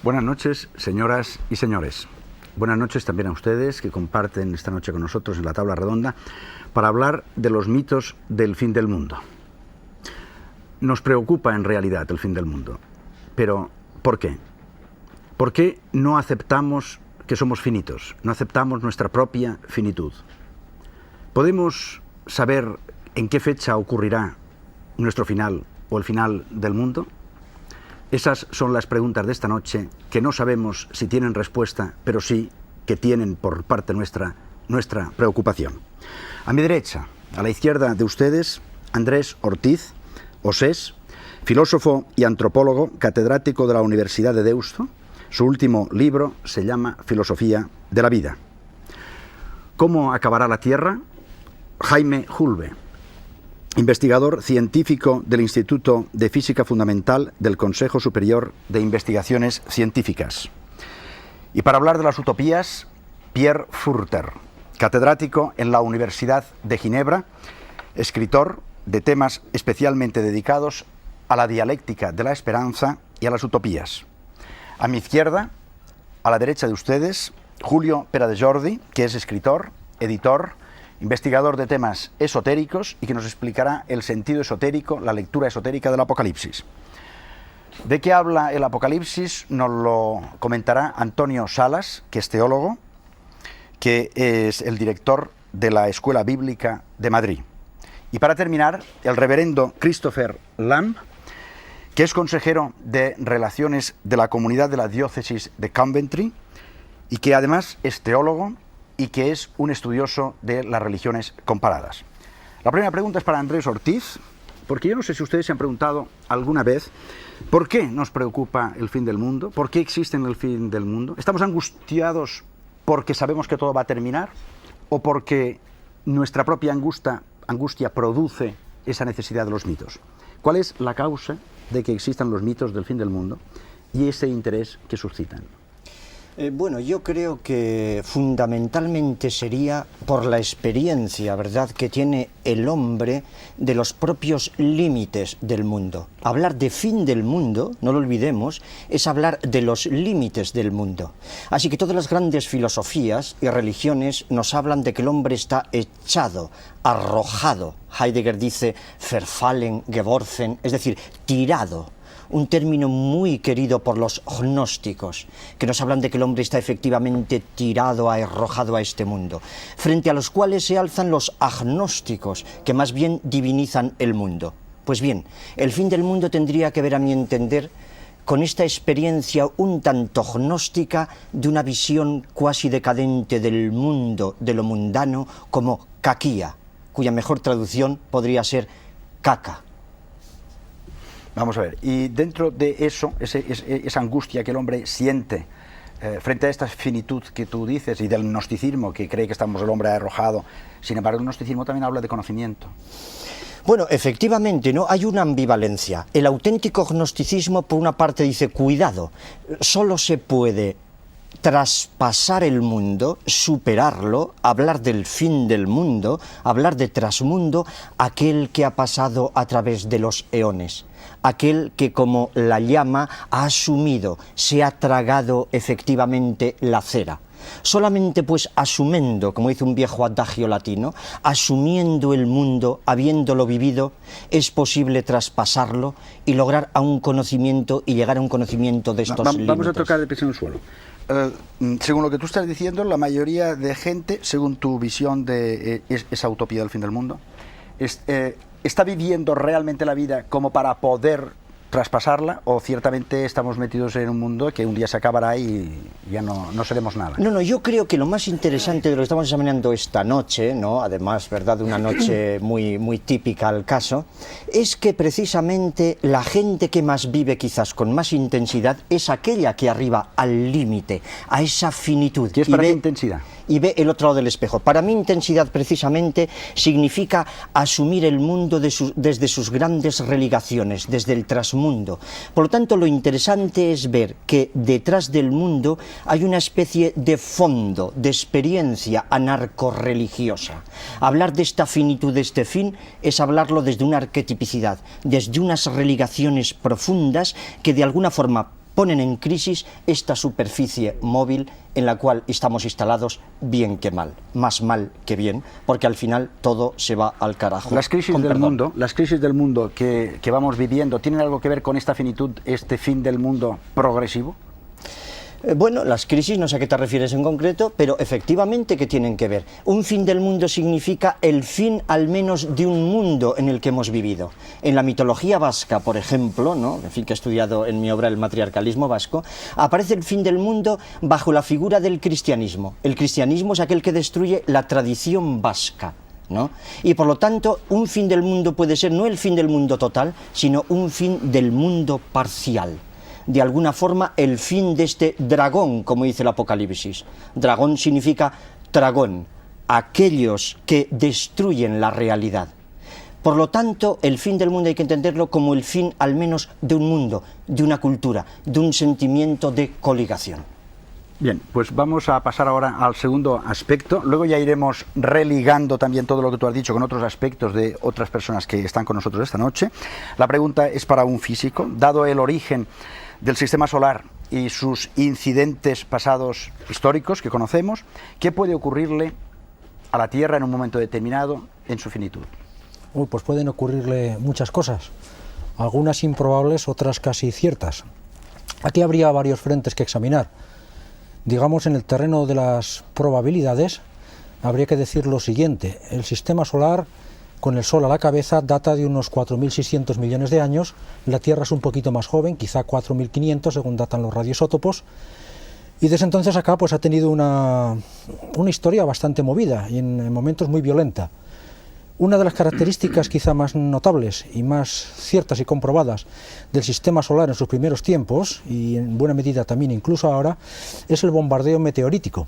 Buenas noches, señoras y señores. Buenas noches también a ustedes que comparten esta noche con nosotros en la tabla redonda para hablar de los mitos del fin del mundo. Nos preocupa en realidad el fin del mundo, pero ¿por qué? ¿Por qué no aceptamos que somos finitos? No aceptamos nuestra propia finitud. ¿Podemos saber en qué fecha ocurrirá nuestro final o el final del mundo? Esas son las preguntas de esta noche que no sabemos si tienen respuesta, pero sí que tienen por parte nuestra preocupación. A mi derecha, a la izquierda de ustedes, Andrés Ortiz Osés, filósofo y antropólogo, catedrático de la Universidad de Deusto. Su último libro se llama Filosofía de la vida. ¿Cómo acabará la Tierra? Jaime Julve, investigador científico del Instituto de Física Fundamental del Consejo Superior de Investigaciones Científicas. Y para hablar de las utopías, Pierre Furter, catedrático en la Universidad de Ginebra, escritor de temas especialmente dedicados a la dialéctica de la esperanza y a las utopías. A mi izquierda, a la derecha de ustedes, Julio Pera de Jordi, que es escritor, editor, investigador de temas esotéricos y que nos explicará el sentido esotérico, la lectura esotérica del Apocalipsis. ¿De qué habla el Apocalipsis? Nos lo comentará Antonio Salas, que es teólogo, que es el director de la Escuela Bíblica de Madrid. Y para terminar, el reverendo Christopher Lamb, que es consejero de Relaciones de la Comunidad de la Diócesis de Coventry y que además es teólogo y que es un estudioso de las religiones comparadas. La primera pregunta es para Andrés Ortiz, porque yo no sé si ustedes se han preguntado alguna vez por qué nos preocupa el fin del mundo, por qué existe el fin del mundo. ¿Estamos angustiados porque sabemos que todo va a terminar o porque nuestra propia angustia produce esa necesidad de los mitos? ¿Cuál es la causa de que existan los mitos del fin del mundo y ese interés que suscitan? Bueno, yo creo que fundamentalmente sería por la experiencia, ¿verdad?, que tiene el hombre de los propios límites del mundo. Hablar de fin del mundo, no lo olvidemos, es hablar de los límites del mundo. Así que todas las grandes filosofías y religiones nos hablan de que el hombre está echado, arrojado. Heidegger dice verfallen, geworfen, es decir, tirado. Un término muy querido por los gnósticos, que nos hablan de que el hombre está efectivamente tirado, arrojado a este mundo, frente a los cuales se alzan los agnósticos, que más bien divinizan el mundo. Pues bien, el fin del mundo tendría que ver, a mi entender, con esta experiencia un tanto gnóstica de una visión cuasi decadente del mundo, de lo mundano, como caquía, cuya mejor traducción podría ser caca. Vamos a ver, y dentro de eso, esa angustia que el hombre siente frente a esta finitud que tú dices y del gnosticismo que cree que estamos el hombre arrojado, sin embargo el gnosticismo también habla de conocimiento. Bueno, efectivamente, ¿no? Hay una ambivalencia. El auténtico gnosticismo, por una parte, dice, cuidado, solo se puede traspasar el mundo, superarlo, hablar del fin del mundo, hablar de trasmundo, aquel que ha pasado a través de los eones, aquel que como la llama ha asumido, se ha tragado efectivamente la cera. Solamente pues asumiendo, como dice un viejo adagio latino, asumiendo el mundo, habiéndolo vivido, es posible traspasarlo y lograr a un conocimiento y llegar a un conocimiento de estos límites. Vamos a tocar de pies en el suelo. Según lo que tú estás diciendo, la mayoría de gente, según tu visión de esa utopía del fin del mundo, ¿está viviendo realmente la vida como para poder traspasarla, o ciertamente estamos metidos en un mundo que un día se acabará y ya no seremos nada? No, yo creo que lo más interesante de lo que estamos examinando esta noche, ¿no?, además, ¿verdad?, una noche muy típica al caso, es que precisamente la gente que más vive quizás con más intensidad es aquella que arriba al límite, a esa finitud. ¿Qué es para ti intensidad? Y ve el otro lado del espejo. Para mí intensidad precisamente significa asumir el mundo desde sus grandes religaciones, desde el trasmundo. Por lo tanto, lo interesante es ver que detrás del mundo hay una especie de fondo, de experiencia anarcorreligiosa. Hablar de esta finitud, de este fin, es hablarlo desde una arquetipicidad, desde unas religaciones profundas que de alguna forma ponen en crisis esta superficie móvil en la cual estamos instalados bien que mal, más mal que bien, porque al final todo se va al carajo. Las crisis del mundo que vamos viviendo, ¿tienen algo que ver con esta finitud, este fin del mundo progresivo? Bueno, las crisis, no sé a qué te refieres en concreto, pero efectivamente que tienen que ver. Un fin del mundo significa el fin al menos de un mundo en el que hemos vivido. En la mitología vasca, por ejemplo, ¿no? En fin, que he estudiado en mi obra el matriarcalismo vasco, aparece el fin del mundo bajo la figura del cristianismo. El cristianismo es aquel que destruye la tradición vasca, ¿no? Y por lo tanto, un fin del mundo puede ser no el fin del mundo total, sino un fin del mundo parcial. De alguna forma, el fin de este dragón, como dice el Apocalipsis. Dragón significa dragón, aquellos que destruyen la realidad. Por lo tanto, el fin del mundo hay que entenderlo como el fin al menos de un mundo, de una cultura, de un sentimiento de coligación. Bien, pues vamos a pasar ahora al segundo aspecto. Luego ya iremos religando también todo lo que tú has dicho con otros aspectos de otras personas que están con nosotros esta noche. La pregunta es para un físico. Dado el origen del sistema solar y sus incidentes pasados históricos que conocemos, ¿qué puede ocurrirle a la Tierra en un momento determinado en su finitud? Pues pueden ocurrirle muchas cosas, algunas improbables, otras casi ciertas. Aquí habría varios frentes que examinar. Digamos, en el terreno de las probabilidades, habría que decir lo siguiente: el sistema solar, con el Sol a la cabeza, data de unos 4.600 millones de años, la Tierra es un poquito más joven, quizá 4.500 según datan los radioisótopos, y desde entonces acá pues ha tenido una historia bastante movida y en momentos muy violenta. Una de las características quizá más notables y más ciertas y comprobadas del sistema solar en sus primeros tiempos, y en buena medida también incluso ahora, es el bombardeo meteorítico.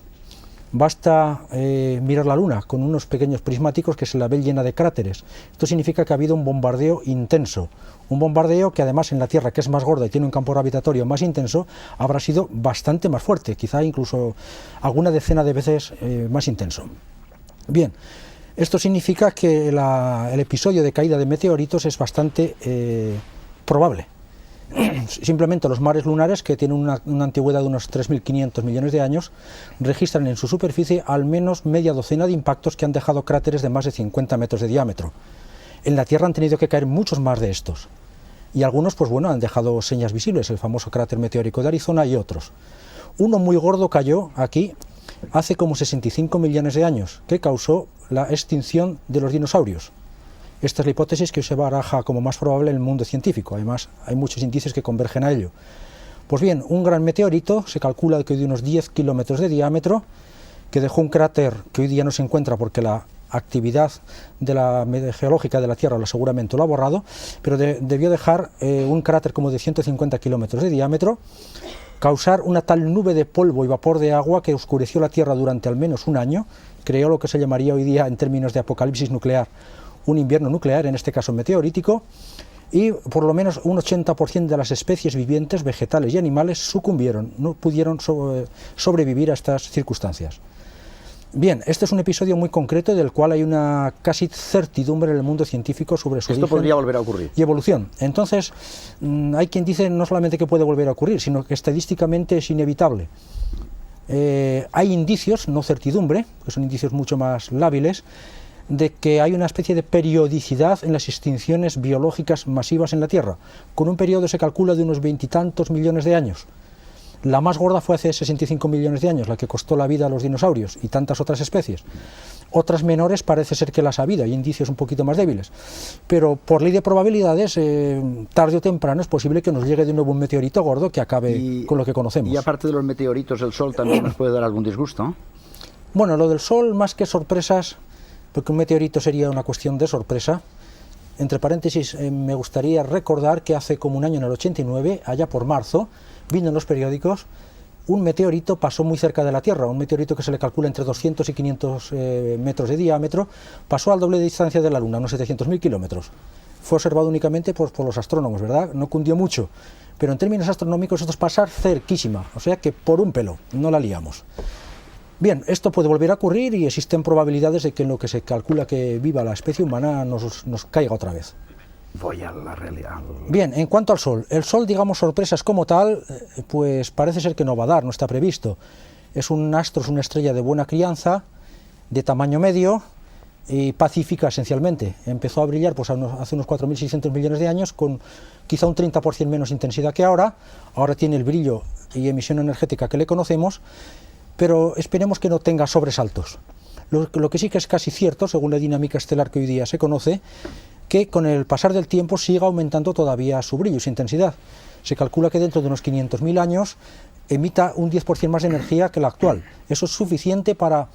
Basta mirar la Luna con unos pequeños prismáticos que se la ve llena de cráteres. Esto significa que ha habido un bombardeo intenso, un bombardeo que además en la Tierra, que es más gorda y tiene un campo gravitatorio más intenso, habrá sido bastante más fuerte, quizá incluso alguna decena de veces más intenso. Bien, esto significa que el episodio de caída de meteoritos es bastante probable. Simplemente los mares lunares, que tienen una antigüedad de unos 3.500 millones de años, registran en su superficie al menos media docena de impactos que han dejado cráteres de más de 50 metros de diámetro. En la Tierra han tenido que caer muchos más de estos. Y algunos, pues bueno, han dejado señas visibles, el famoso cráter meteórico de Arizona y otros. Uno muy gordo cayó aquí hace como 65 millones de años, que causó la extinción de los dinosaurios. Esta es la hipótesis que se baraja como más probable en el mundo científico. Además, hay muchos indicios que convergen a ello. Pues bien, un gran meteorito, se calcula que de unos 10 kilómetros de diámetro, que dejó un cráter que hoy día no se encuentra porque la actividad geológica de la Tierra seguramente lo ha borrado, pero debió dejar un cráter como de 150 kilómetros de diámetro, causar una tal nube de polvo y vapor de agua que oscureció la Tierra durante al menos un año, creó lo que se llamaría hoy día, en términos de apocalipsis nuclear, un invierno nuclear, en este caso meteorítico, y por lo menos un 80% de las especies vivientes, vegetales y animales, sucumbieron, no pudieron sobrevivir a estas circunstancias. Bien, este es un episodio muy concreto del cual hay una casi certidumbre en el mundo científico sobre su origen. Esto podría volver a ocurrir. Y evolución. Entonces, hay quien dice no solamente que puede volver a ocurrir, sino que estadísticamente es inevitable. Hay indicios, no certidumbre, que son indicios mucho más lábiles, de que hay una especie de periodicidad en las extinciones biológicas masivas en la Tierra. Con un periodo se calcula de unos 20 y tantos millones de años. La más gorda fue hace 65 millones de años, la que costó la vida a los dinosaurios y tantas otras especies. Otras menores parece ser que las ha habido, hay indicios un poquito más débiles. Pero por ley de probabilidades, tarde o temprano es posible que nos llegue de nuevo un meteorito gordo que acabe con lo que conocemos. Y aparte de los meteoritos, el Sol también nos puede dar algún disgusto. Bueno, lo del Sol, más que sorpresas, porque un meteorito sería una cuestión de sorpresa. Entre paréntesis, me gustaría recordar que hace como un año, en el 89, allá por marzo, vino en los periódicos, un meteorito pasó muy cerca de la Tierra, un meteorito que se le calcula entre 200 y 500 metros de diámetro, pasó al doble de distancia de la Luna, unos 700.000 kilómetros. Fue observado únicamente por los astrónomos, ¿verdad? No cundió mucho, pero en términos astronómicos esto es pasar cerquísima, o sea que por un pelo, no la liamos. Bien, esto puede volver a ocurrir y existen probabilidades de que en lo que se calcula que viva la especie humana nos caiga otra vez. voy a la realidad. Bien, en cuanto al Sol, el Sol, digamos, sorpresas como tal, pues parece ser que no va a dar, no está previsto. Es un astro, es una estrella de buena crianza, de tamaño medio y pacífica esencialmente. Empezó a brillar pues, hace unos 4.600 millones de años con quizá un 30% menos intensidad que ahora. Ahora tiene el brillo y emisión energética que le conocemos, pero esperemos que no tenga sobresaltos. Lo que sí que es casi cierto, según la dinámica estelar que hoy día se conoce, que con el pasar del tiempo siga aumentando todavía su brillo y su intensidad. Se calcula que dentro de unos 500.000 años emita un 10% más de energía que la actual. Eso es suficiente para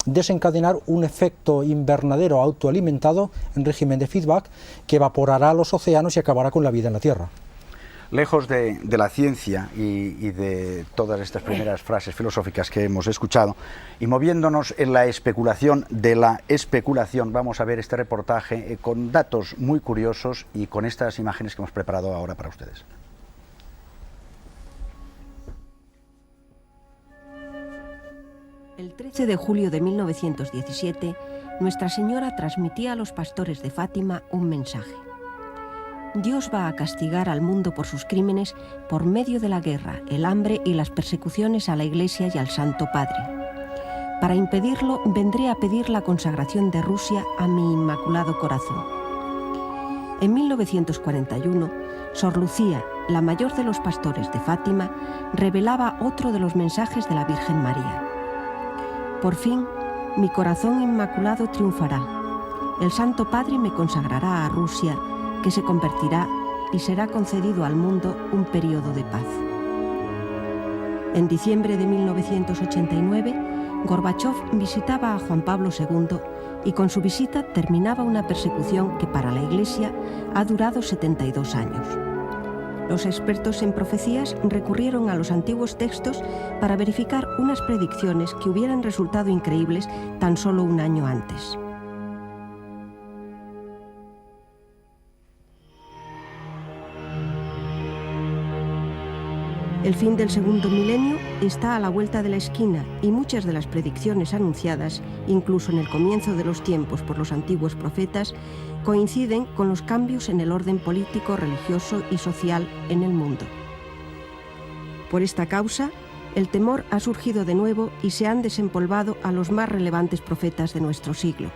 desencadenar un efecto invernadero autoalimentado en régimen de feedback que evaporará los océanos y acabará con la vida en la Tierra. Lejos de la ciencia y de todas estas primeras frases filosóficas que hemos escuchado, y moviéndonos en la especulación de la especulación, vamos a ver este reportaje con datos muy curiosos y con estas imágenes que hemos preparado ahora para ustedes. El 13 de julio de 1917, Nuestra Señora transmitía a los pastores de Fátima un mensaje. Dios va a castigar al mundo por sus crímenes por medio de la guerra, el hambre y las persecuciones a la Iglesia y al Santo Padre. Para impedirlo, vendré a pedir la consagración de Rusia a mi Inmaculado Corazón. En 1941, Sor Lucía, la mayor de los pastores de Fátima, revelaba otro de los mensajes de la Virgen María. Por fin, mi corazón inmaculado triunfará. El Santo Padre me consagrará a Rusia, que se convertirá y será concedido al mundo un periodo de paz. En diciembre de 1989, Gorbachov visitaba a Juan Pablo II y con su visita terminaba una persecución que para la Iglesia ha durado 72 años. Los expertos en profecías recurrieron a los antiguos textos para verificar unas predicciones que hubieran resultado increíbles tan solo un año antes. El fin del segundo milenio está a la vuelta de la esquina y muchas de las predicciones anunciadas, incluso en el comienzo de los tiempos por los antiguos profetas, coinciden con los cambios en el orden político, religioso y social en el mundo. Por esta causa, el temor ha surgido de nuevo y se han desempolvado a los más relevantes profetas de nuestro siglo.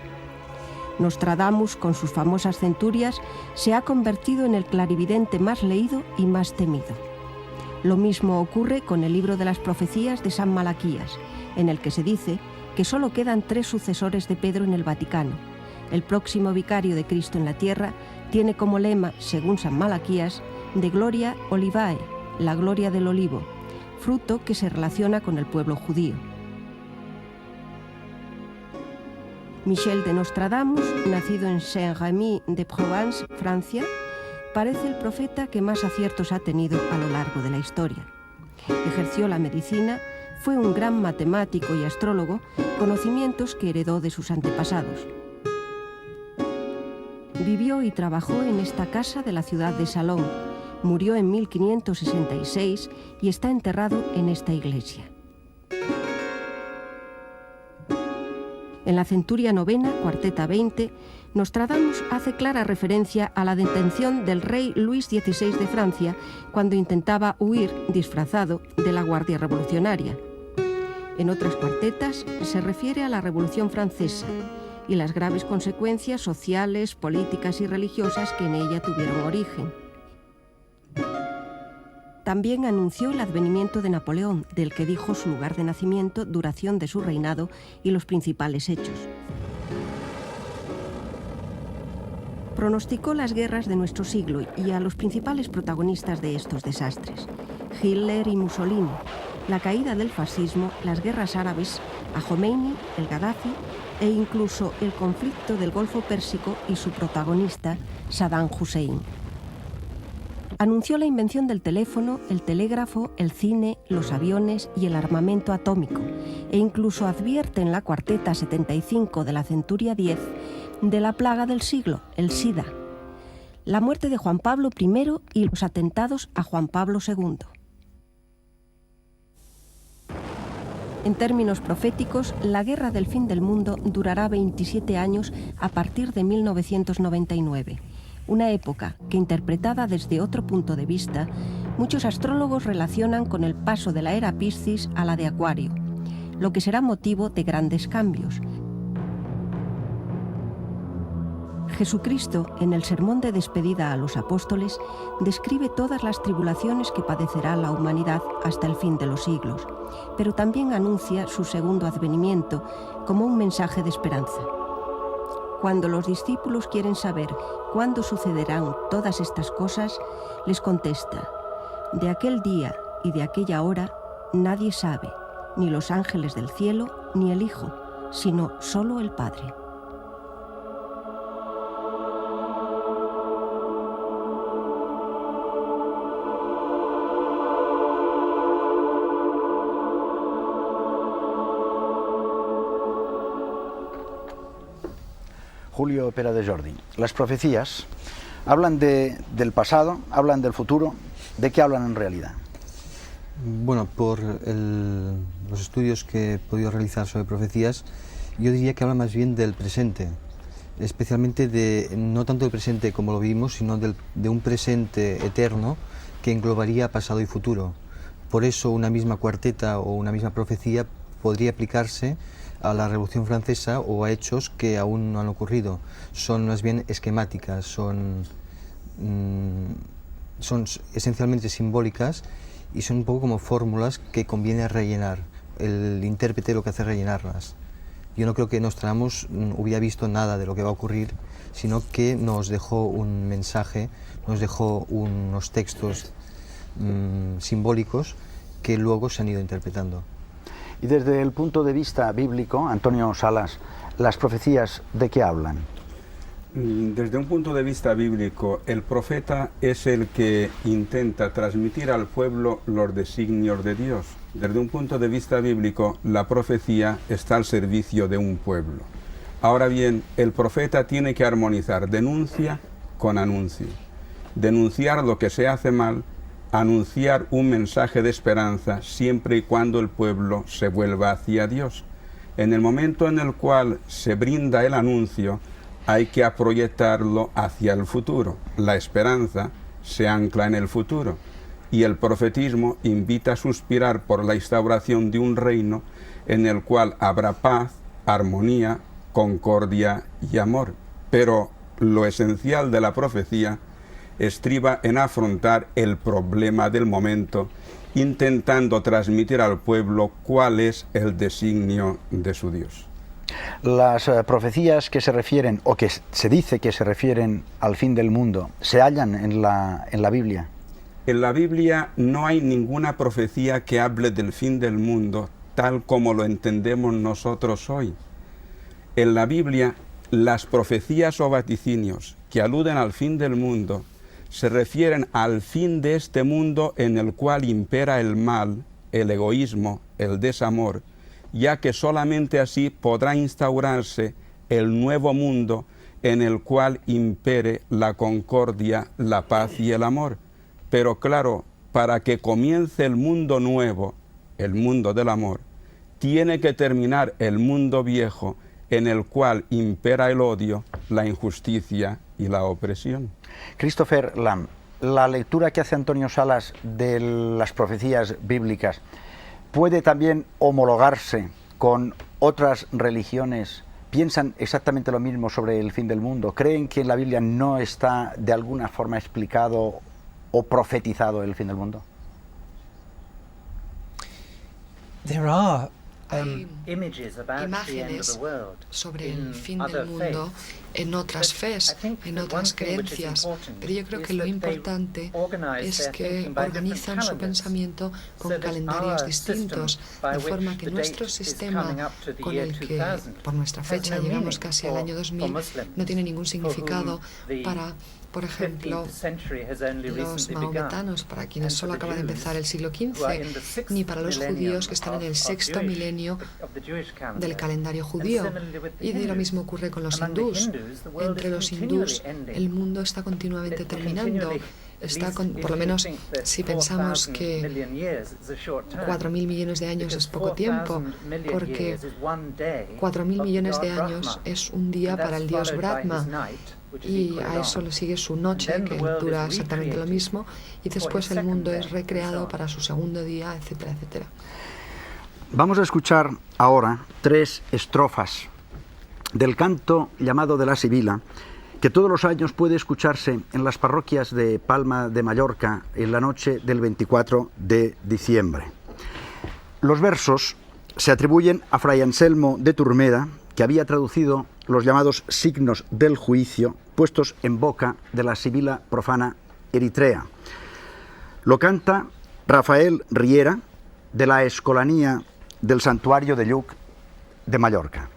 Nostradamus, con sus famosas centurias, se ha convertido en el clarividente más leído y más temido. Lo mismo ocurre con el libro de las profecías de San Malaquías, en el que se dice que solo quedan 3 sucesores de Pedro en el Vaticano. El próximo vicario de Cristo en la tierra tiene como lema, según San Malaquías, de Gloria Olivae, la gloria del olivo, fruto que se relaciona con el pueblo judío. Michel de Nostradamus, nacido en Saint-Rémy-de-Provence, Francia, parece el profeta que más aciertos ha tenido a lo largo de la historia. Ejerció la medicina, fue un gran matemático y astrólogo, conocimientos que heredó de sus antepasados. Vivió y trabajó en esta casa de la ciudad de Salón, murió en 1566 y está enterrado en esta iglesia. En la centuria novena, cuarteta 20, Nostradamus hace clara referencia a la detención del rey Luis XVI de Francia cuando intentaba huir disfrazado de la Guardia Revolucionaria. En otras cuartetas se refiere a la Revolución Francesa y las graves consecuencias sociales, políticas y religiosas que en ella tuvieron origen. También anunció el advenimiento de Napoleón, del que dijo su lugar de nacimiento, duración de su reinado y los principales hechos. Pronosticó las guerras de nuestro siglo y a los principales protagonistas de estos desastres: Hitler y Mussolini, la caída del fascismo, las guerras árabes, a Jomeini, el Gaddafi e incluso el conflicto del Golfo Pérsico y su protagonista, Saddam Hussein. Anunció la invención del teléfono, el telégrafo, el cine, los aviones y el armamento atómico, e incluso advierte en la cuarteta 75 de la centuria 10 de la plaga del siglo, el SIDA, la muerte de Juan Pablo I y los atentados a Juan Pablo II. En términos proféticos, la guerra del fin del mundo durará 27 años a partir de 1999. una época que, interpretada desde otro punto de vista, muchos astrólogos relacionan con el paso de la era Piscis a la de Acuario, lo que será motivo de grandes cambios. Jesucristo, en el sermón de despedida a los apóstoles, describe todas las tribulaciones que padecerá la humanidad hasta el fin de los siglos, pero también anuncia su segundo advenimiento como un mensaje de esperanza. Cuando los discípulos quieren saber cuándo sucederán todas estas cosas, les contesta: de aquel día y de aquella hora nadie sabe, ni los ángeles del cielo, ni el Hijo, sino solo el Padre. Julio Pera de Jordi, las profecías hablan del pasado, hablan del futuro. ¿De qué hablan en realidad? Bueno, por los estudios que he podido realizar sobre profecías, yo diría que habla más bien del presente, especialmente no tanto del presente como lo vivimos, sino de un presente eterno que englobaría pasado y futuro. Por eso una misma cuarteta o una misma profecía podría aplicarse a la Revolución Francesa o a hechos que aún no han ocurrido. Son más bien esquemáticas, son esencialmente simbólicas y son un poco como fórmulas que conviene rellenar. El intérprete lo que hace es rellenarlas. Yo no creo que Nostradamus hubiera visto nada de lo que va a ocurrir, sino que nos dejó un mensaje, nos dejó unos textos simbólicos que luego se han ido interpretando. Y desde el punto de vista bíblico, Antonio Salas, ¿las profecías de qué hablan? Desde un punto de vista bíblico, el profeta es el que intenta transmitir al pueblo los designios de Dios. Desde un punto de vista bíblico, la profecía está al servicio de un pueblo. Ahora bien, el profeta tiene que armonizar denuncia con anuncio. Denunciar lo que se hace mal, anunciar un mensaje de esperanza siempre y cuando el pueblo se vuelva hacia Dios. En el momento en el cual se brinda el anuncio, hay que proyectarlo hacia el futuro. La esperanza se ancla en el futuro y el profetismo invita a suspirar por la instauración de un reino en el cual habrá paz, armonía, concordia y amor. Pero lo esencial de la profecía estriba en afrontar el problema del momento, intentando transmitir al pueblo cuál es el designio de su Dios. Las profecías que se refieren, o que se dice que se refieren al fin del mundo, ¿se hallan en la Biblia? En la Biblia no hay ninguna profecía que hable del fin del mundo tal como lo entendemos nosotros hoy. En la Biblia, las profecías o vaticinios que aluden al fin del mundo se refieren al fin de este mundo en el cual impera el mal, el egoísmo, el desamor, ya que solamente así podrá instaurarse el nuevo mundo en el cual impere la concordia, la paz y el amor. Pero claro, para que comience el mundo nuevo, el mundo del amor, tiene que terminar el mundo viejo en el cual impera el odio, la injusticia y la opresión. Christopher Lamb, la lectura que hace Antonio Salas de las profecías bíblicas puede también homologarse con otras religiones. ¿Piensan exactamente lo mismo sobre el fin del mundo? ¿Creen que en la Biblia no está de alguna forma explicado o profetizado el fin del mundo? Hay imágenes sobre el fin del mundo en otras fes, en otras creencias, pero yo creo que lo importante es que organizan su pensamiento con calendarios distintos, de forma que nuestro sistema, con el que por nuestra fecha llegamos casi al año 2000, no tiene ningún significado para, por ejemplo, los mahometanos, para quienes solo acaba de empezar el siglo XV, ni para los judíos que están en el sexto milenio del calendario judío. Y lo mismo ocurre con los hindús. Entre los hindús, el mundo está continuamente terminando. Por lo menos si pensamos que 4.000 millones de años es poco tiempo, porque 4.000 millones de años es un día para el dios Brahma. y a eso le sigue su noche, que dura exactamente lo mismo, y después el mundo es recreado para su segundo día, etcétera, etcétera. Vamos a escuchar ahora 3 estrofas del canto llamado de la Sibila, que todos los años puede escucharse en las parroquias de Palma de Mallorca en la noche del 24 de diciembre. Los versos se atribuyen a Fray Anselmo de Turmeda, que había traducido los llamados signos del juicio puestos en boca de la Sibila profana eritrea. Lo canta Rafael Riera, de la Escolanía del Santuario de Lluc de Mallorca.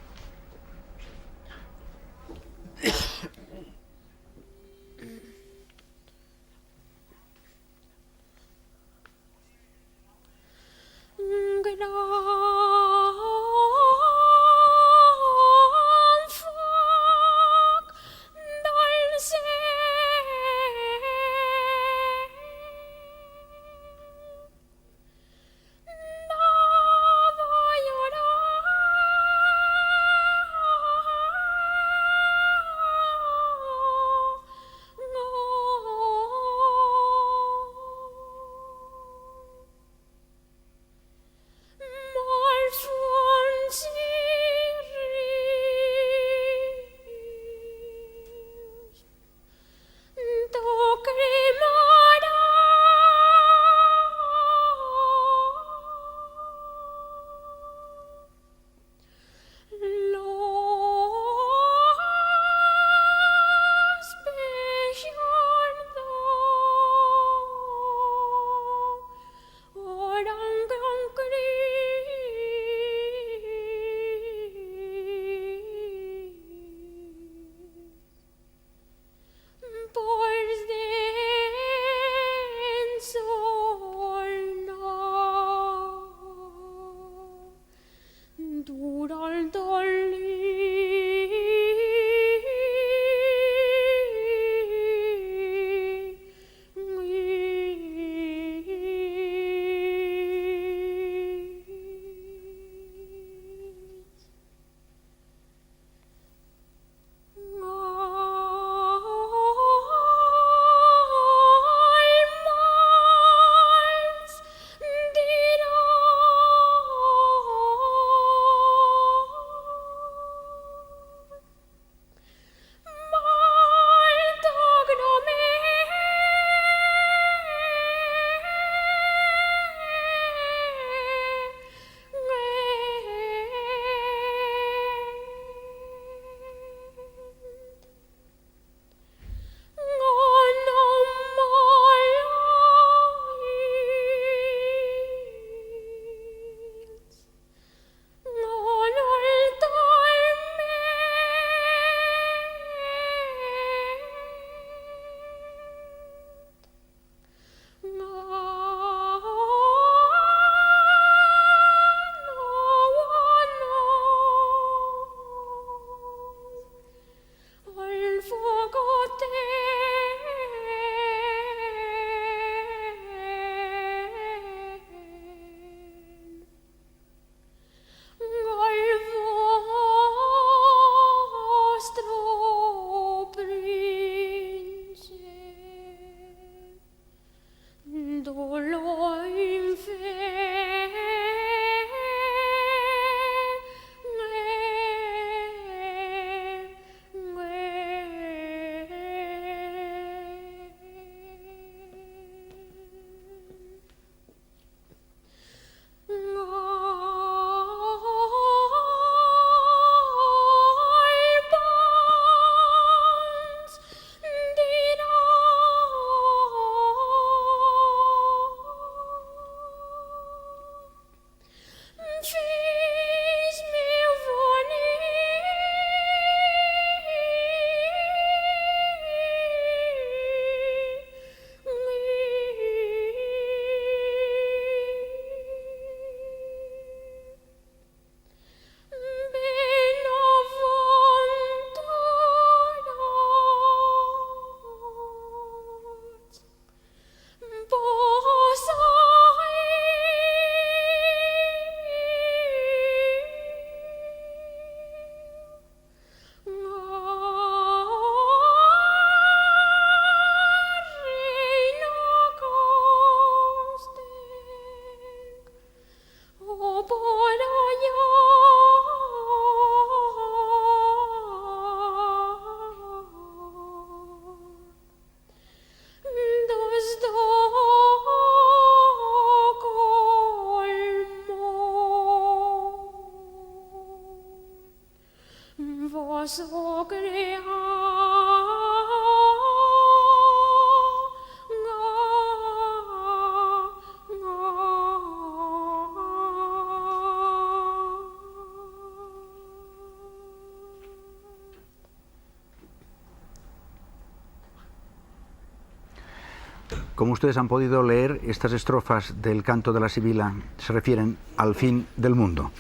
Como ustedes han podido leer, estas estrofas del canto de la Sibila se refieren al fin del mundo.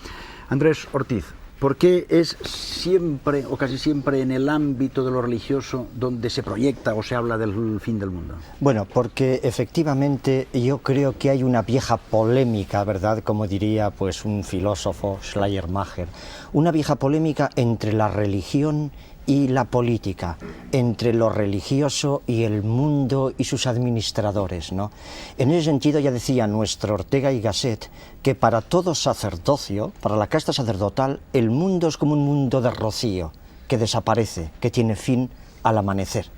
Andrés Ortiz, ¿por qué es siempre o casi siempre en el ámbito de lo religioso donde se proyecta o se habla del fin del mundo? Bueno, porque efectivamente yo creo que hay una vieja polémica, ¿verdad? Como diría pues un filósofo, Schleiermacher, una vieja polémica entre la religión y la política, entre lo religioso y el mundo y sus administradores, ¿no? En ese sentido ya decía nuestro Ortega y Gasset que para todo sacerdocio, para la casta sacerdotal, el mundo es como un mundo de rocío, que desaparece, que tiene fin al amanecer.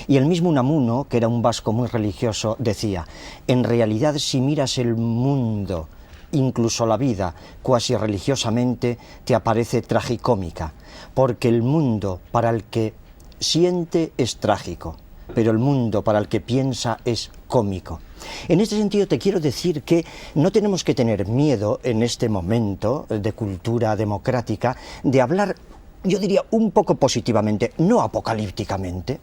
Y el mismo Unamuno, que era un vasco muy religioso, decía, en realidad si miras el mundo, incluso la vida, cuasi religiosamente, te aparece tragicómica, porque el mundo para el que siente es trágico, pero el mundo para el que piensa es cómico. En este sentido te quiero decir que no tenemos que tener miedo en este momento de cultura democrática de hablar, yo diría, un poco positivamente, no apocalípticamente,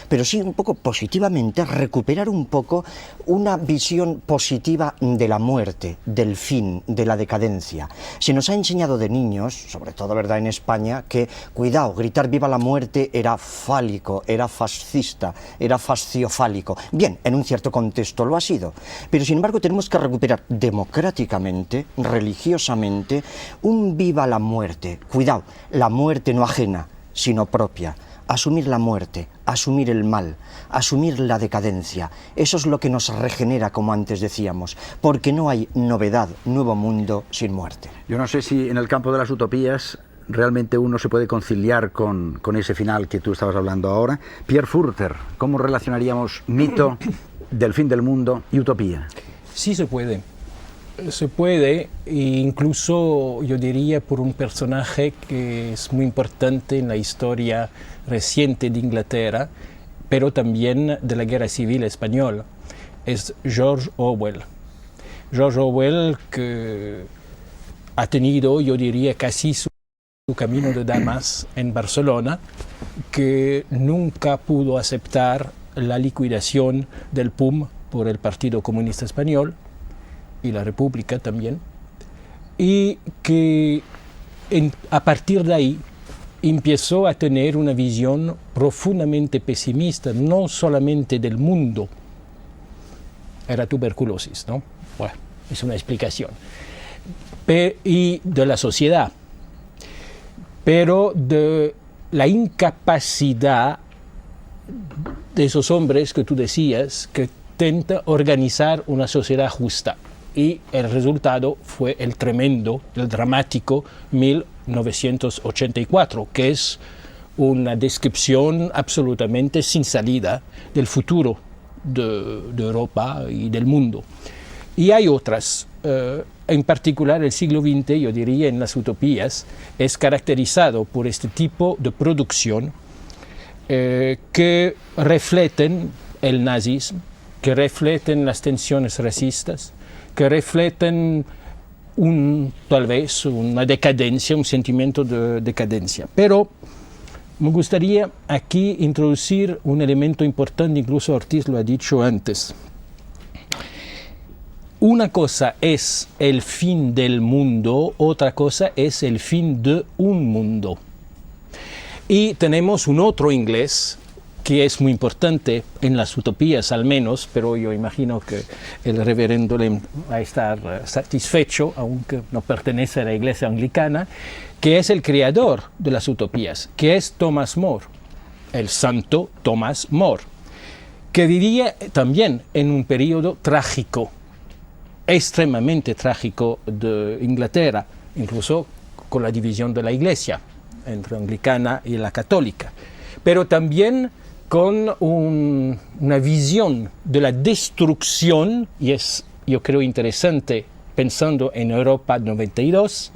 pero sí un poco positivamente, recuperar un poco una visión positiva de la muerte, del fin, de la decadencia. Se nos ha enseñado de niños, sobre todo, ¿verdad?, en España, que, cuidado, gritar viva la muerte era fálico, era fascista, era fasciofálico. Bien, en un cierto contexto lo ha sido, pero sin embargo tenemos que recuperar democráticamente, religiosamente, un viva la muerte. Cuidado, la muerte no ajena, sino propia. Asumir la muerte, asumir el mal, asumir la decadencia. Eso es lo que nos regenera, como antes decíamos, porque no hay novedad, nuevo mundo sin muerte. Yo no sé si en el campo de las utopías realmente uno se puede conciliar con ese final que tú estabas hablando ahora. Pierre Furter, ¿cómo relacionaríamos mito del fin del mundo y utopía? Sí se puede. Se puede, incluso yo diría por un personaje que es muy importante en la historia reciente de Inglaterra, pero también de la Guerra Civil Española, es George Orwell. George Orwell, que ha tenido, yo diría, casi su camino de damas en Barcelona, que nunca pudo aceptar la liquidación del PUM por el Partido Comunista Español, y la República también, y que a partir de ahí empezó a tener una visión profundamente pesimista, no solamente del mundo, era tuberculosis, ¿no? Bueno, es una explicación, y de la sociedad, pero de la incapacidad de esos hombres que tú decías, que intenta organizar una sociedad justa. Y el resultado fue el tremendo, el dramático 1984, que es una descripción absolutamente sin salida del futuro de Europa y del mundo. Y hay otras, en particular el siglo XX, yo diría, en las utopías, es caracterizado por este tipo de producción que reflejen el nazismo, que reflejen las tensiones racistas, que reflejan tal vez una decadencia, un sentimiento de decadencia. Pero me gustaría aquí introducir un elemento importante, incluso Ortiz lo ha dicho antes. Una cosa es el fin del mundo, otra cosa es el fin de un mundo. Y tenemos un otro inglés que es muy importante en las utopías al menos, pero yo imagino que el reverendo Lem va a estar satisfecho, aunque no pertenece a la iglesia anglicana, que es el creador de las utopías, que es Thomas More, el santo Thomas More, que vivía también en un periodo trágico, extremadamente trágico de Inglaterra, incluso con la división de la iglesia entre anglicana y la católica, pero también con una visión de la destrucción, y es, yo creo, interesante, pensando en Europa 92,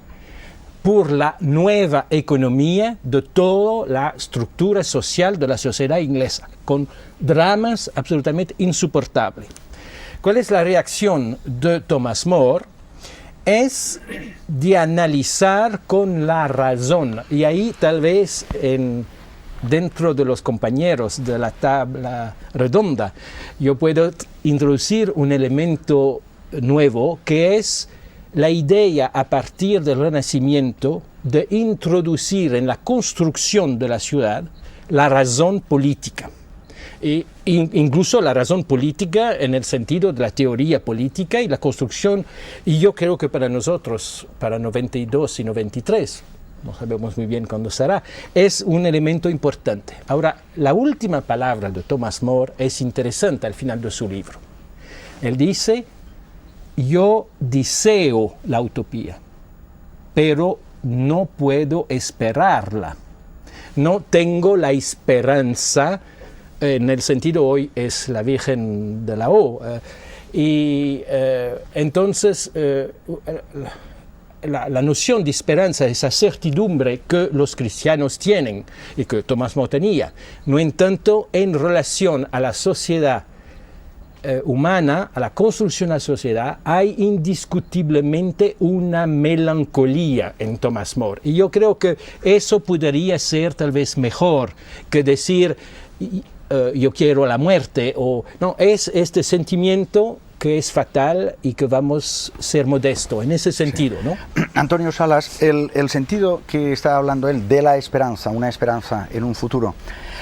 por la nueva economía de toda la estructura social de la sociedad inglesa, con dramas absolutamente insoportables. ¿Cuál es la reacción de Thomas More? Es de analizar con la razón, y ahí tal vez dentro de los compañeros de la tabla redonda yo puedo introducir un elemento nuevo que es la idea a partir del Renacimiento de introducir en la construcción de la ciudad la razón política. Incluso la razón política en el sentido de la teoría política y la construcción, y yo creo que para nosotros, para 92 y 93, no sabemos muy bien cuándo será, es un elemento importante. Ahora, la última palabra de Thomas More es interesante al final de su libro. Él dice: yo deseo la utopía, pero no puedo esperarla. No tengo la esperanza, en el sentido hoy es la Virgen de la O. Entonces, la noción de esperanza, esa certidumbre que los cristianos tienen y que Thomas More tenía, no en tanto en relación a la sociedad humana, a la construcción de la sociedad, hay indiscutiblemente una melancolía en Thomas More. Y yo creo que eso podría ser tal vez mejor que decir yo quiero la muerte, o no, es este sentimiento que es fatal y que vamos a ser modestos en ese sentido, ¿no? Antonio Salas, el sentido que está hablando él de la esperanza, una esperanza en un futuro.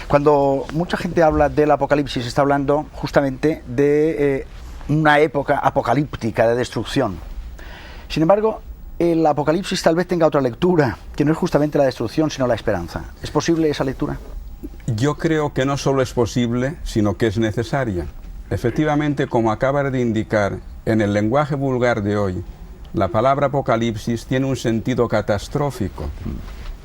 Cuando mucha gente habla del apocalipsis, está hablando justamente de una época apocalíptica de destrucción. Sin embargo, el apocalipsis tal vez tenga otra lectura, que no es justamente la destrucción, sino la esperanza. ¿Es posible esa lectura? Yo creo que no solo es posible, sino que es necesaria. Efectivamente, como acaba de indicar, en el lenguaje vulgar de hoy, la palabra apocalipsis tiene un sentido catastrófico.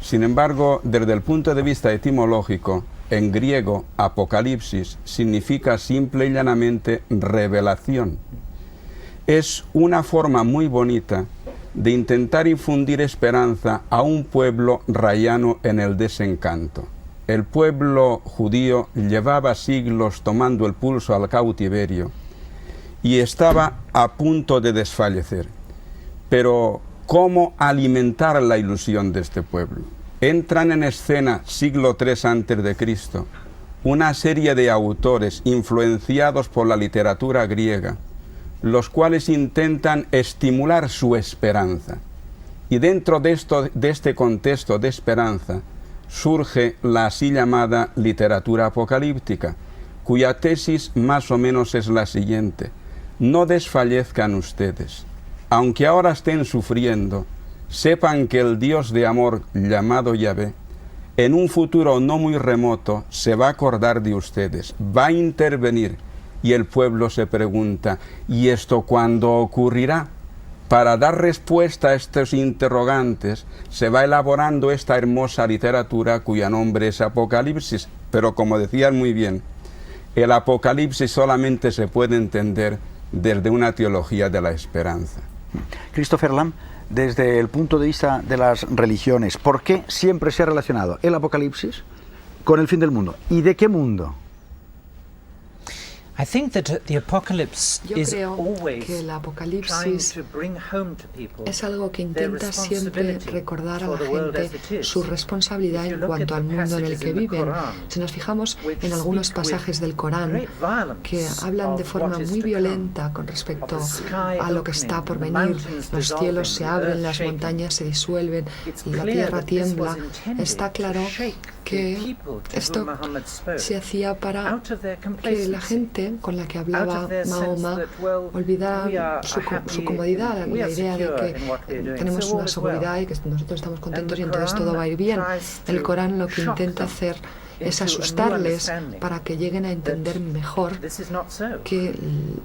Sin embargo, desde el punto de vista etimológico, en griego, apocalipsis significa simple y llanamente revelación. Es una forma muy bonita de intentar infundir esperanza a un pueblo rayano en el desencanto. El pueblo judío llevaba siglos tomando el pulso al cautiverio y estaba a punto de desfallecer. Pero, ¿cómo alimentar la ilusión de este pueblo? Entran en escena siglo III a.C. una serie de autores influenciados por la literatura griega, los cuales intentan estimular su esperanza. Y dentro de este contexto de esperanza, surge la así llamada literatura apocalíptica, cuya tesis más o menos es la siguiente: no desfallezcan ustedes, aunque ahora estén sufriendo, sepan que el Dios de amor llamado Yahvé, en un futuro no muy remoto, se va a acordar de ustedes, va a intervenir. Y el pueblo se pregunta: ¿y esto cuándo ocurrirá? Para dar respuesta a estos interrogantes se va elaborando esta hermosa literatura cuyo nombre es Apocalipsis. Pero como decían muy bien, el Apocalipsis solamente se puede entender desde una teología de la esperanza. Christopher Lamb, desde el punto de vista de las religiones, ¿por qué siempre se ha relacionado el Apocalipsis con el fin del mundo? ¿Y de qué mundo? I think that the apocalypse Yo is creo always que el trying apocalipsis to bring home to people es algo que their intenta siempre responsibility recordar a for la the world as gente it is. su responsabilidad If you en look cuanto at al the mundo en el passages que in the viven. Quran, Si nos fijamos which en algunos speak with pasajes del Corán great violence que hablan de of forma what is muy to come, violenta con respecto of the sky a lo que está por opening, venir, the mountains los cielos se dissolving, the abren, earth las shaking, montañas se disuelven it's y la clear tierra that this tiembla, was intended está claro to shake que the people to esto whom Muhammad spoke se hacía para out of their que complacency, la gente con la que out hablaba of their sense Mahoma that, well, we olvidara are su happy, comodidad, we la are idea de secure que in what we are doing, tenemos so all una is well. seguridad y que nosotros estamos contentos y And the entonces todo va a ir bien. tries El to Corán lo que shock intenta them hacer es into a new asustarles understanding para que lleguen a entender mejor this is not so. que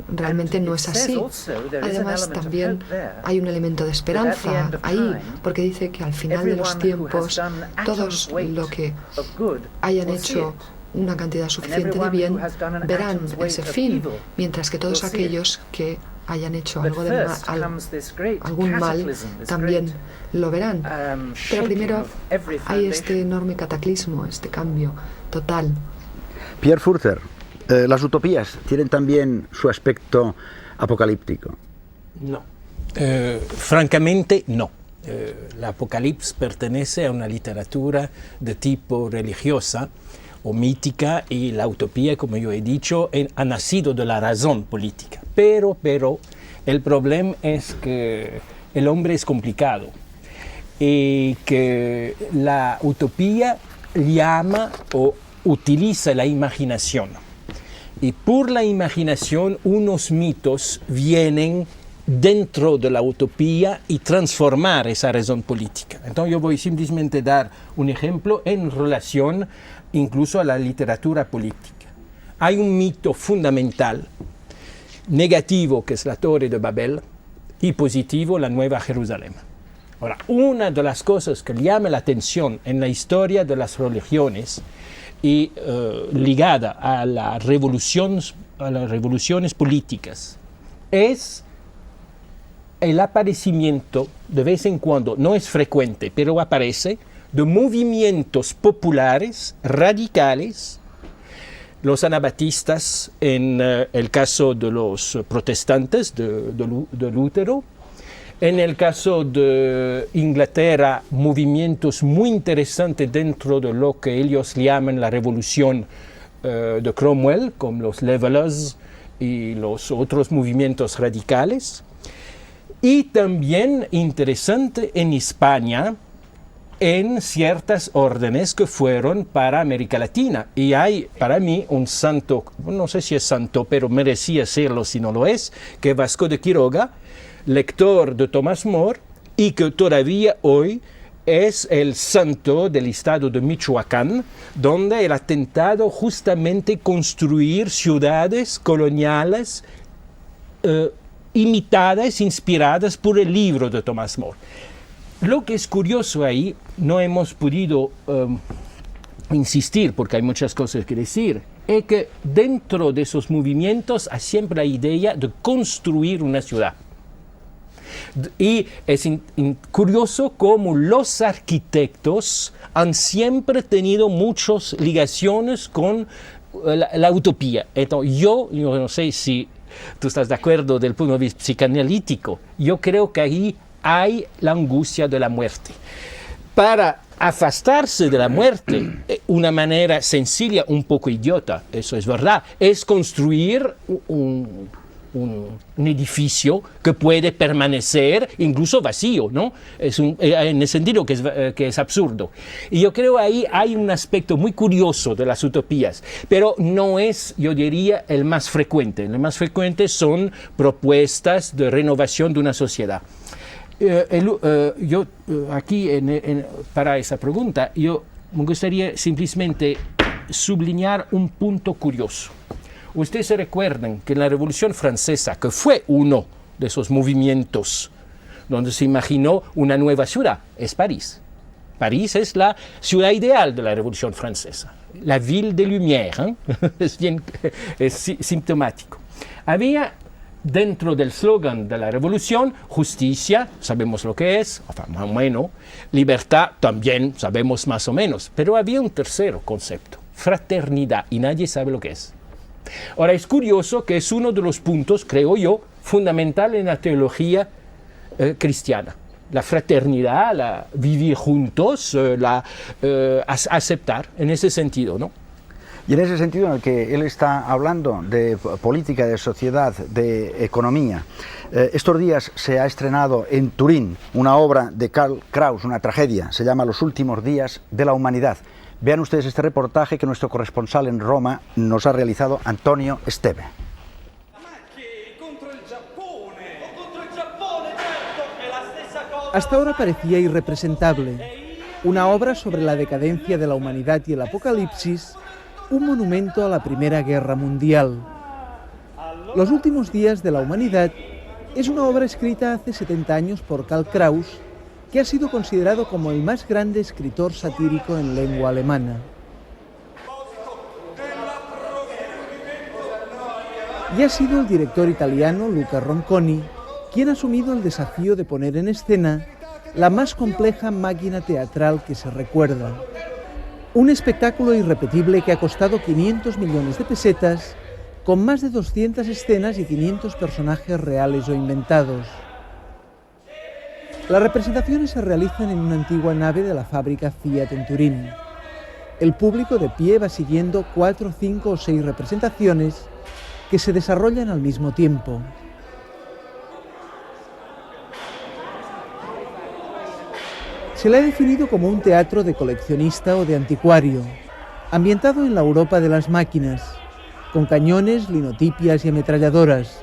realmente And no it es says así. also there is an Además element of también hope there, hay un elemento de that at the esperanza end of ahí, time, porque dice que al final de los everyone who has tiempos done todos atom's weight lo que of good hayan will see hecho it. una cantidad suficiente de bien verán ese fin, mientras que todos aquellos que hayan hecho algo de algún mal también lo verán. Pero primero hay este enorme cataclismo, este cambio total. Pierre Furter, ¿las utopías tienen también su aspecto apocalíptico? No. Francamente, no. La Apocalipsis pertenece a una literatura de tipo religiosa o mítica, y la utopía, como yo he dicho, ha nacido de la razón política. Pero el problema es que el hombre es complicado y que la utopía llama o utiliza la imaginación. Y por la imaginación unos mitos vienen dentro de la utopía y transformar esa razón política. Entonces yo voy simplemente a dar un ejemplo en relación incluso a la literatura política. Hay un mito fundamental, negativo, que es la Torre de Babel, y positivo, la Nueva Jerusalén. Ahora, una de las cosas que llama la atención en la historia de las religiones y ligada a las revoluciones políticas es el aparecimiento, de vez en cuando, no es frecuente, pero aparece, de movimientos populares radicales, los anabatistas en el caso de los protestantes de Lutero, en el caso de Inglaterra, movimientos muy interesantes dentro de lo que ellos llaman la revolución de Cromwell, como los Levelers y los otros movimientos radicales. Y también interesante en España, en ciertas órdenes que fueron para América Latina. Y hay para mí un santo, no sé si es santo, pero merecía serlo si no lo es, que es Vasco de Quiroga, lector de Tomás More, y que todavía hoy es el santo del estado de Michoacán, donde él ha intentado justamente construir ciudades coloniales imitadas, inspiradas por el libro de Tomás More. Lo que es curioso ahí, no hemos podido insistir porque hay muchas cosas que decir, es que dentro de esos movimientos hay siempre la idea de construir una ciudad. Y es curioso cómo los arquitectos han siempre tenido muchas ligaciones con la utopía. Entonces, yo no sé si tú estás de acuerdo del punto de vista psicoanalítico, yo creo que ahí hay la angustia de la muerte. Para afastarse de la muerte, una manera sencilla, un poco idiota, eso es verdad, es construir un edificio que puede permanecer incluso vacío, ¿no? En el sentido que es absurdo. Y yo creo ahí hay un aspecto muy curioso de las utopías, pero no es, yo diría, el más frecuente. El más frecuente son propuestas de renovación de una sociedad. Yo aquí, para esa pregunta, yo me gustaría simplemente subrayar un punto curioso. Ustedes se recuerdan que en la Revolución Francesa, que fue uno de esos movimientos donde se imaginó una nueva ciudad, es París. París es la ciudad ideal de la Revolución Francesa, la ville des Lumières, ¿eh? es sintomático. Había dentro del slogan de la revolución, justicia, sabemos lo que es, más o menos, libertad, también sabemos más o menos, pero había un tercer concepto, fraternidad, y nadie sabe lo que es. Ahora, es curioso que es uno de los puntos, creo yo, fundamental en la teología cristiana. La fraternidad, la vivir juntos, aceptar, en ese sentido, ¿no? Y en ese sentido en el que él está hablando de política, de sociedad, de economía, estos días se ha estrenado en Turín una obra de Karl Kraus, una tragedia, se llama Los últimos días de la humanidad. Vean ustedes este reportaje que nuestro corresponsal en Roma nos ha realizado, Antonio Esteve. Hasta ahora parecía irrepresentable. Una obra sobre la decadencia de la humanidad y el apocalipsis, un monumento a la Primera Guerra Mundial. Los últimos días de la humanidad es una obra escrita hace 70 años por Karl Kraus, que ha sido considerado como el más grande escritor satírico en lengua alemana. Y ha sido el director italiano Luca Ronconi quien ha asumido el desafío de poner en escena la más compleja máquina teatral que se recuerda. Un espectáculo irrepetible que ha costado 500 millones de pesetas, con más de 200 escenas y 500 personajes reales o inventados. Las representaciones se realizan en una antigua nave de la fábrica Fiat en Turín. El público de pie va siguiendo 4, 5 o 6 representaciones que se desarrollan al mismo tiempo. Se le ha definido como un teatro de coleccionista o de anticuario, ambientado en la Europa de las máquinas, con cañones, linotipias y ametralladoras.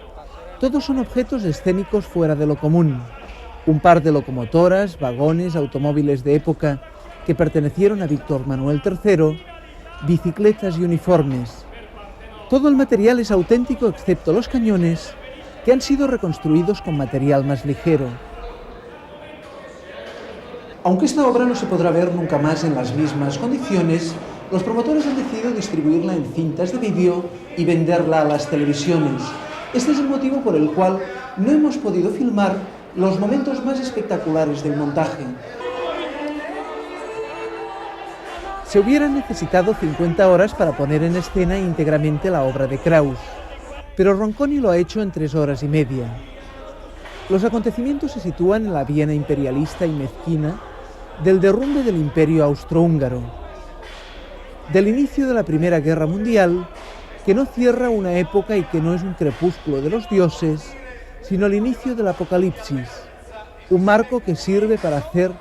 Todos son objetos escénicos fuera de lo común. Un par de locomotoras, vagones, automóviles de época que pertenecieron a Víctor Manuel III, bicicletas y uniformes. Todo el material es auténtico excepto los cañones, que han sido reconstruidos con material más ligero. Aunque esta obra no se podrá ver nunca más en las mismas condiciones, los promotores han decidido distribuirla en cintas de vídeo y venderla a las televisiones. Este es el motivo por el cual no hemos podido filmar los momentos más espectaculares del montaje. Se hubieran necesitado 50 horas para poner en escena íntegramente la obra de Kraus, pero Ronconi lo ha hecho en 3 horas y media. Los acontecimientos se sitúan en la Viena imperialista y mezquina del derrumbe del Imperio Austrohúngaro, del inicio de la Primera Guerra Mundial, que no cierra una época y que no es un crepúsculo de los dioses, sino el inicio del Apocalipsis, un marco que sirve para hacer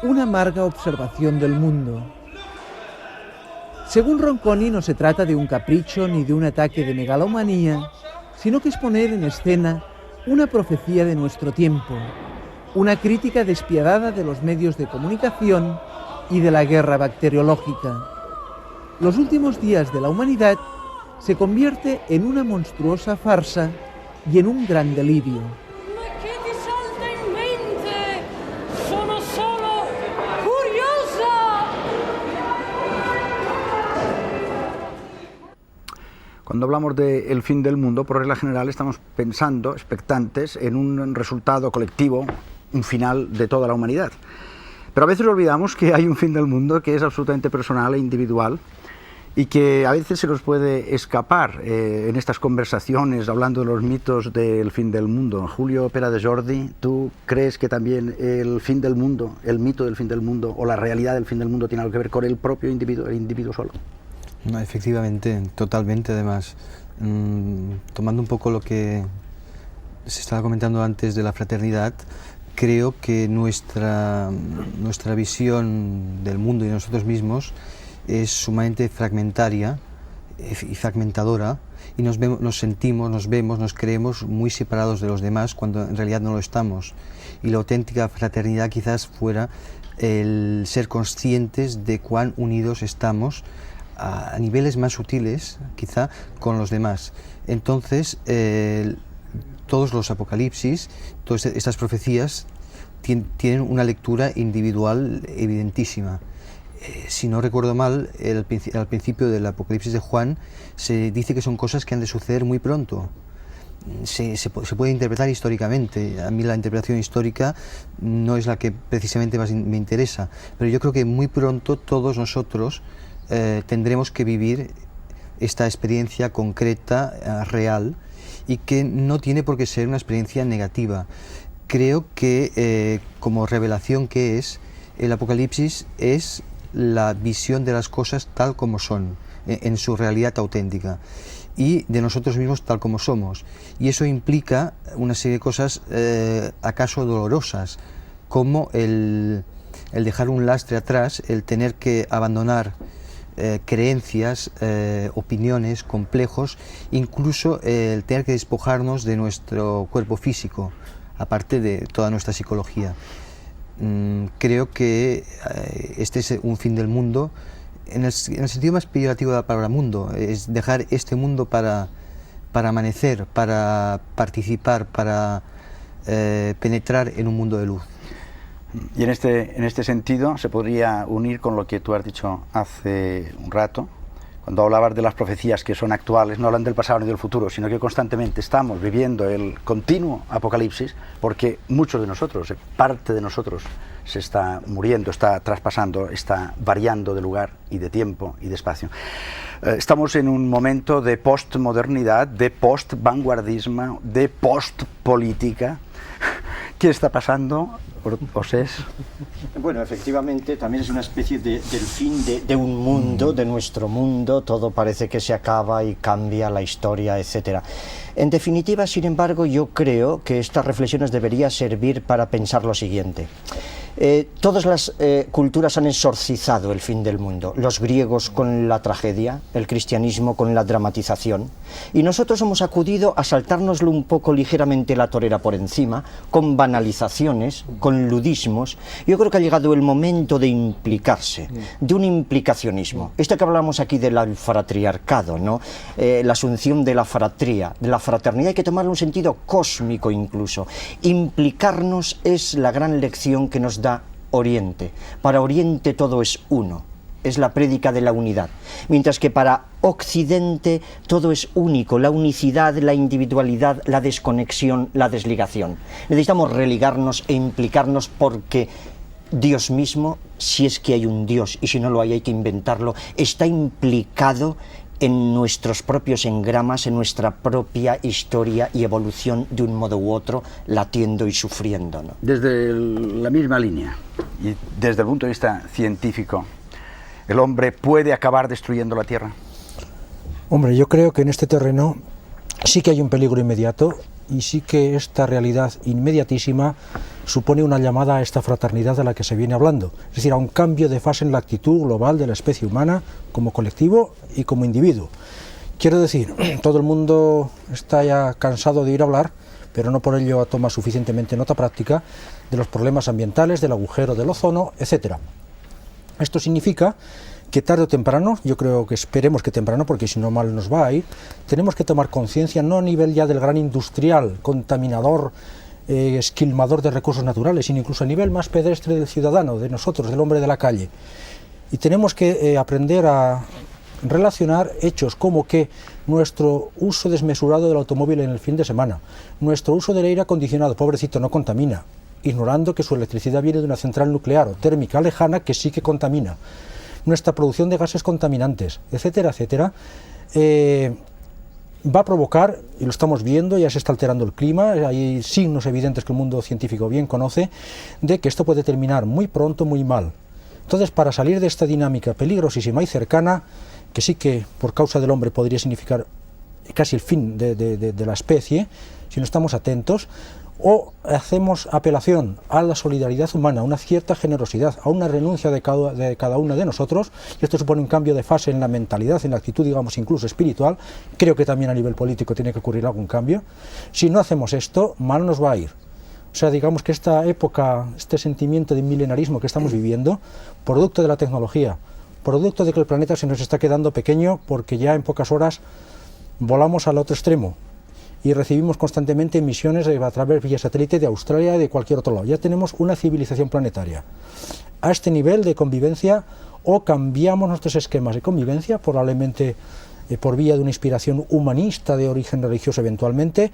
una amarga observación del mundo. Según Ronconi, no se trata de un capricho ni de un ataque de megalomanía, sino que es poner en escena una profecía de nuestro tiempo, una crítica despiadada de los medios de comunicación y de la guerra bacteriológica. Los últimos días de la humanidad se convierte en una monstruosa farsa y en un gran delirio. Cuando hablamos del fin del mundo, por regla general estamos pensando, expectantes, en un resultado colectivo, un final de toda la humanidad. Pero a veces olvidamos que hay un fin del mundo que es absolutamente personal e individual y que a veces se nos puede escapar en estas conversaciones hablando de los mitos del fin del mundo. Julio Pera de Jordi, ¿tú crees que también el fin del mundo, el mito del fin del mundo o la realidad del fin del mundo tiene algo que ver con el propio individuo, el individuo solo? No, efectivamente, totalmente. Además, tomando un poco lo que se estaba comentando antes de la fraternidad, creo que nuestra visión del mundo y de nosotros mismos es sumamente fragmentaria y fragmentadora, y nos sentimos, nos vemos, nos creemos muy separados de los demás cuando en realidad no lo estamos. Y la auténtica fraternidad quizás fuera el ser conscientes de cuán unidos estamos a niveles más sutiles, quizá, con los demás. Entonces, todos los apocalipsis, todas estas profecías, tienen una lectura individual evidentísima. Si no recuerdo mal, al principio del Apocalipsis de Juan, se dice que son cosas que han de suceder muy pronto. Se puede interpretar históricamente. A mí la interpretación histórica no es la que precisamente más me interesa, pero yo creo que muy pronto todos nosotros tendremos que vivir esta experiencia concreta, real, y que no tiene por qué ser una experiencia negativa. Creo que como revelación que es, el Apocalipsis es la visión de las cosas tal como son, en su realidad auténtica, y de nosotros mismos tal como somos. Y eso implica una serie de cosas acaso dolorosas, como el dejar un lastre atrás, el tener que abandonar creencias, opiniones, complejos, incluso el tener que despojarnos de nuestro cuerpo físico, aparte de toda nuestra psicología. Creo que este es un fin del mundo, en el sentido más peyorativo de la palabra mundo, es dejar este mundo para amanecer, para participar, para penetrar en un mundo de luz. Y en este sentido se podría unir con lo que tú has dicho hace un rato, cuando hablabas de las profecías que son actuales, no hablan del pasado ni del futuro, sino que constantemente estamos viviendo el continuo apocalipsis, porque muchos de nosotros, parte de nosotros, se está muriendo, está traspasando, está variando de lugar y de tiempo y de espacio. Estamos en un momento de postmodernidad, de post-vanguardismo, de post-política. ¿Qué está pasando, Osés? Bueno, efectivamente, también es una especie del fin de un mundo, de nuestro mundo. Todo parece que se acaba y cambia la historia, etc. En definitiva, sin embargo, yo creo que estas reflexiones deberían servir para pensar lo siguiente. Todas las culturas han exorcizado el fin del mundo, los griegos con la tragedia, el cristianismo con la dramatización, y nosotros hemos acudido a saltárnoslo un poco ligeramente la torera por encima, con banalizaciones, con ludismos. Yo creo que ha llegado el momento de implicarse, de un implicacionismo. Esto que hablamos aquí del fratriarcado, ¿no? La asunción de la fratría, de la fraternidad, hay que tomarle un sentido cósmico incluso. Implicarnos es la gran lección que nos da Oriente. Para Oriente todo es uno, es la prédica de la unidad, mientras que para Occidente todo es único, la unicidad, la individualidad, la desconexión, la desligación. Necesitamos religarnos e implicarnos porque Dios mismo, si es que hay un Dios, y si no lo hay que inventarlo, está implicado en nuestros propios engramas, en nuestra propia historia y evolución de un modo u otro, latiendo y sufriendo, ¿no? Desde la misma línea y desde el punto de vista científico, ¿el hombre puede acabar destruyendo la Tierra? Hombre, yo creo que en este terreno sí que hay un peligro inmediato y sí que esta realidad inmediatísima supone una llamada a esta fraternidad de la que se viene hablando, es decir, a un cambio de fase en la actitud global de la especie humana como colectivo y como individuo. Quiero decir, todo el mundo está ya cansado de oír hablar, pero no por ello toma suficientemente nota práctica de los problemas ambientales, del agujero del ozono, etc. Esto significa que tarde o temprano, yo creo que esperemos que temprano, porque si no mal nos va a ir, tenemos que tomar conciencia no a nivel ya del gran industrial, contaminador, esquilmador de recursos naturales, sino incluso a nivel más pedestre del ciudadano, de nosotros, del hombre de la calle. Y tenemos que aprender a relacionar hechos como que nuestro uso desmesurado del automóvil en el fin de semana, nuestro uso del aire acondicionado, pobrecito, no contamina, ignorando que su electricidad viene de una central nuclear o térmica lejana que sí que contamina, nuestra producción de gases contaminantes, etcétera, etcétera, va a provocar, y lo estamos viendo, ya se está alterando el clima, hay signos evidentes que el mundo científico bien conoce, de que esto puede terminar muy pronto, muy mal. Entonces, para salir de esta dinámica peligrosísima y cercana, que sí que por causa del hombre podría significar casi el fin de la especie, si no estamos atentos, o hacemos apelación a la solidaridad humana, a una cierta generosidad, a una renuncia de cada uno de nosotros, y esto supone un cambio de fase en la mentalidad, en la actitud, digamos, incluso espiritual. Creo que también a nivel político tiene que ocurrir algún cambio. Si no hacemos esto, mal nos va a ir. O sea, digamos que esta época, este sentimiento de milenarismo que estamos viviendo, producto de la tecnología, producto de que el planeta se nos está quedando pequeño porque ya en pocas horas volamos al otro extremo y recibimos constantemente emisiones a través vía satélite de Australia y de cualquier otro lado. Ya tenemos una civilización planetaria. A este nivel de convivencia, o cambiamos nuestros esquemas de convivencia, probablemente por vía de una inspiración humanista de origen religioso eventualmente,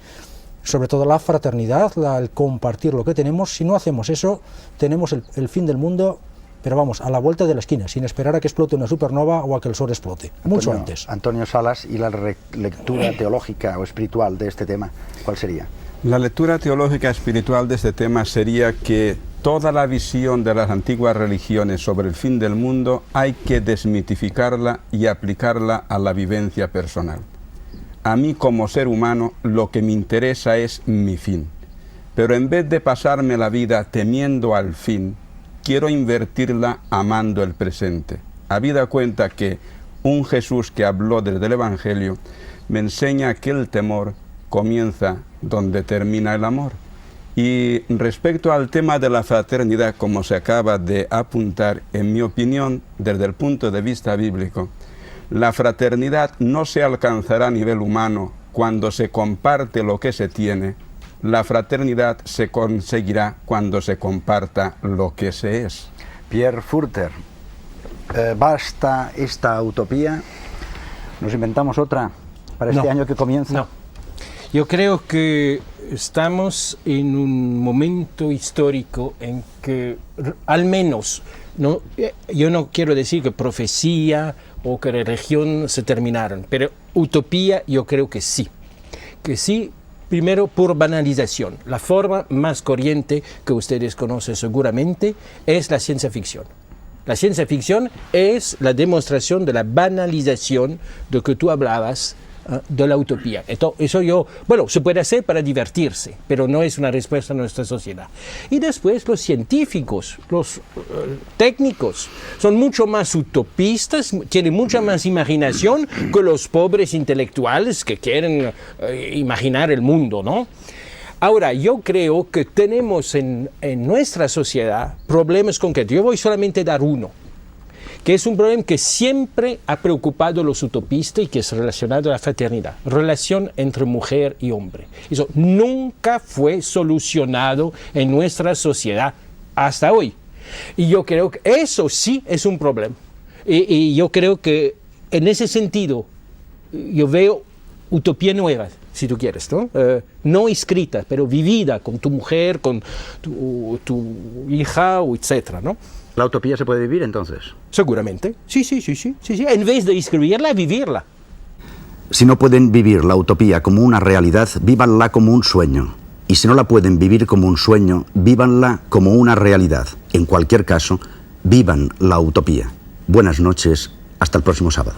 sobre todo la fraternidad, el compartir lo que tenemos. Si no hacemos eso, tenemos el fin del mundo, pero vamos, a la vuelta de la esquina, sin esperar a que explote una supernova o a que el Sol explote, mucho antes. Antonio Salas, ¿y la lectura teológica o espiritual de este tema, cuál sería? La lectura teológica espiritual de este tema sería que toda la visión de las antiguas religiones sobre el fin del mundo hay que desmitificarla y aplicarla a la vivencia personal. A mí como ser humano lo que me interesa es mi fin, pero en vez de pasarme la vida temiendo al fin, quiero invertirla amando el presente. Habida cuenta que un Jesús que habló desde el Evangelio me enseña que el temor comienza donde termina el amor. Y respecto al tema de la fraternidad, como se acaba de apuntar, en mi opinión, desde el punto de vista bíblico, la fraternidad no se alcanzará a nivel humano cuando se comparte lo que se tiene. La fraternidad se conseguirá cuando se comparta lo que se es. Pierre Furter, ¿basta esta utopía ¿Nos inventamos otra para este año que comienza? No. Yo creo que estamos en un momento histórico en que, al menos, yo no quiero decir que profecía o que religión se terminaron, pero utopía yo creo que sí. Primero por banalización. La forma más corriente que ustedes conocen seguramente es la ciencia ficción. La ciencia ficción es la demostración de la banalización de que tú hablabas, de la utopía. Eso se puede hacer para divertirse, pero no es una respuesta a nuestra sociedad. Y después los científicos, los técnicos, son mucho más utopistas, tienen mucha más imaginación que los pobres intelectuales que quieren imaginar el mundo, ¿no? Ahora, yo creo que tenemos en nuestra sociedad problemas concretos. Yo voy solamente a dar uno, que es un problema que siempre ha preocupado a los utopistas y que es relacionado a la fraternidad, relación entre mujer y hombre. Eso nunca fue solucionado en nuestra sociedad hasta hoy. Y yo creo que eso sí es un problema. Y yo creo que en ese sentido yo veo utopía nueva, si tú quieres, ¿no? No escrita, pero vivida con tu mujer, con tu hija, etcétera, ¿no? ¿La utopía se puede vivir entonces? Seguramente, sí. En vez de escribirla, vivirla. Si no pueden vivir la utopía como una realidad, vívanla como un sueño. Y si no la pueden vivir como un sueño, vívanla como una realidad. En cualquier caso, vivan la utopía. Buenas noches, hasta el próximo sábado.